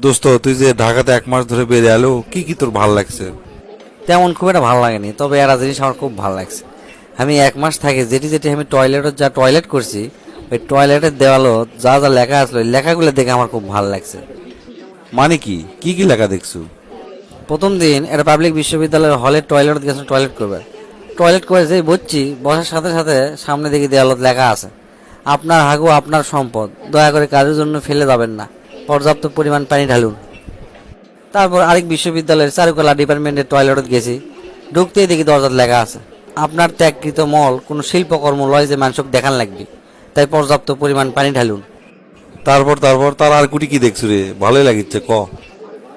দোস্ত, তুই যে ঢাকাতে 1 মাস ধরে বেড়ে এলো, কি কি তোর ভাল লাগছে? তেমন খুব একটা ভালো লাগেনি, তবে একটা জিনিস আমার খুব ভালো লাগছে। আমি 1 মাস থাকি যেটি যেটি আমি টয়লেটত যা টয়লেট করছি, ওই টয়লেটের দেওয়ালও যা যা লেখা আসলো ওই লেখাগুলো দেখে আমার খুব ভালো লাগছে। মানে কি কি কি লেখা দেখছু? প্রথম দিন এটা পাবলিক বিশ্ববিদ্যালয়ের হলের টয়লেট গেছে টয়লেট করবে। টয়লেট করে যেই বসছি, বসার সাথে সাথে সামনে দেখি দেওয়ালত লেখা আছে, আপনার হাগু আপনার সম্পদ, দয়া করে কাজের জন্য ফেলে যাবেন না, পর্যাপ্ত পরিমাণ পানি ঢালুন। তারপর আরেক বিশ্ববিদ্যালয়ের চারুকলা ডিপার্টমেন্টের টয়লেটত গেছি, ঢুকতেই দেখি দরজাত লেখা আছে, আপনার ত্যাগকৃত মল কোনো শিল্পকর্ম লয় যে মানুষকে দেখান লাগবে, তাই পর্যাপ্ত পরিমাণ পানি ঢালুন। তারপর তারপর তার আর কুটি কি দেখছু রে? ভালোই লাগিচ্ছে ক।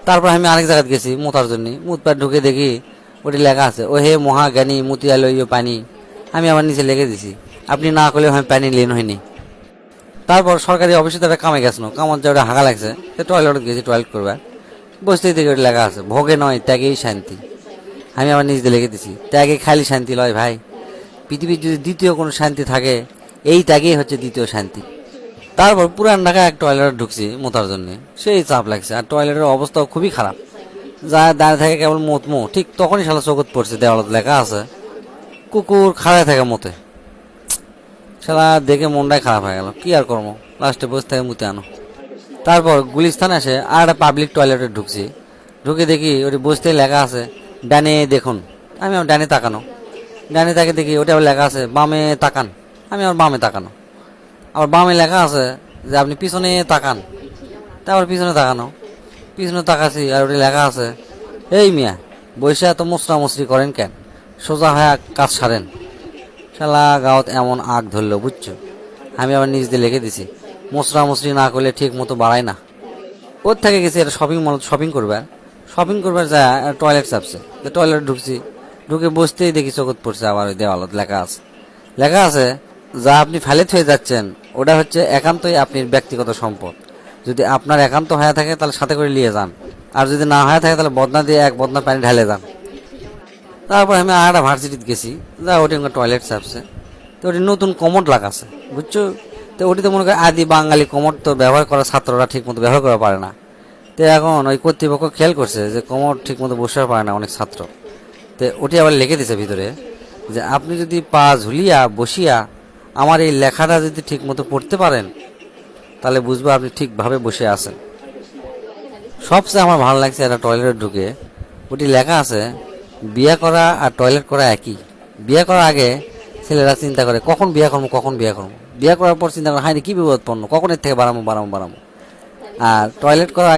তারপর আমি আরেক জায়গায় গেছি মুতার জন্য, মুতপার ঢুকে দেখি ওটি লেখা আছে, ও হে মহাজ্ঞানী মতিয়ালয় পানি। আমি আমার নিচে লিখে দিছি, আপনি না করলেও আমি পানি লেন হয়নি। তারপর সরকারি অফিসে তারা কামে গেছিল, কামত যে ওটা হাগা লাগছে, সে টয়লেট গেছি টয়লেট করবে। বসতেই থেকে ওটি লেখা আছে, ভোগে নয় ত্যাগেই শান্তি। আমি আমার নিজে লিখে দিছি, ত্যাগে খালি শান্তি লয় ভাই, পৃথিবীর যদি দ্বিতীয় কোনো শান্তি থাকে, এই ত্যাগেই হচ্ছে দ্বিতীয় শান্তি। তারপর পুরান ঢাকা এক টয়লেটে ঢুকছি মোতার জন্য, সেই চাপ লাগছে, আর টয়লেটের অবস্থাও খুবই খারাপ। যা দাঁড়িয়ে থাকে কেবল মো, ঠিক তখনই শালা চোখত পড়ছে দেওয়ালত লেখা আছে, কুকুর খাড়ায় থাকে মতে। শালা দেখে মনটাই খারাপ হয়ে গেল, কি আর করবো, লাস্টে বসে থেকে মুতে আনো। তারপর গুলিস্তান এসে আর একটা পাবলিক টয়লেটে ঢুকছি, ঢুকে দেখি ওটি বসতেই লেখা আছে, ডানে দেখুন। আমি আমার ডানে তাকানো, ডানে তাকে দেখি ওটা আবার লেখা আছে, বামে তাকান। আমি আমার বামে তাকানো, আবার বামে লেখা আছে যে আপনি পিছনে তাকান। তারপর পিছনে তাকানো, পিছনে তাকাছি, আর ওটি লেখা আছে, এই মিয়া বৈশা এত মুসরা মুসরি করেন কেন, সোজা হয়ে কাজ সারেন। শালা গাঁত এমন আগ ধরলো বুঝছো। আমি আবার নিজ দিয়ে লিখে দিছি, মুসরা মুসরি না করলে ঠিক মতো বাড়ায় না। ওর থেকে গেছি একটা শপিং মল, শপিং করবার যায় টয়লেট চাপছে, টয়লেট ঢুকছি, ঢুকে বসতেই দেখি চোখত পড়ছে আবার ওই দেওয়ালত লেখা আছে, যা আপনি ফেলে থয়ে যাচ্ছেন ওটা হচ্ছে একান্তই আপনার ব্যক্তিগত সম্পদ। যদি আপনার একান্ত হয়ে থাকে তাহলে সাথে করে নিয়ে যান, আর যদি না হয়ে থাকে তাহলে বদনা দিয়ে এক বদনা পানি ঢেলে যান। তারপর আমি আর একটা ভার্সিটিতে গেছি, যা ওটি আমার টয়লেট চাপছে, তো ওটি নতুন কমোড লাগাছে বুঝছো। তো ওটি তো মনে করে আদি বাঙালি কমোড তো ব্যবহার করা ছাত্ররা ঠিক মতো ব্যবহার করা পারে না। তো এখন ওই কর্তৃপক্ষ খেয়াল করছে যে কমোড ঠিক মতো বসে পারে না অনেক ছাত্র। তো ওটি আবার লিখে দিছে ভিতরে যে আপনি যদি পা ঝুলিয়া বসিয়া আমার এই লেখাটা যদি ঠিক মতো পড়তে পারেন, তাহলে বুঝবো আপনি ঠিকভাবে বসে আছেন। সবচেয়ে আমার ভালো লাগছে একটা টয়লেটে ঢুকে, ওটি লেখা আছে, বিয়ে করা আর টয়লেট করা একই। বিয়ে করার আগে ছেলেরা চিন্তা করে কখন বিয়ে করবো, বিয়ে করার পর চিন্তা করে হাই কি বিপদপন্ন, কখন এর থেকে বাড়াবো। আর টয়লেট করা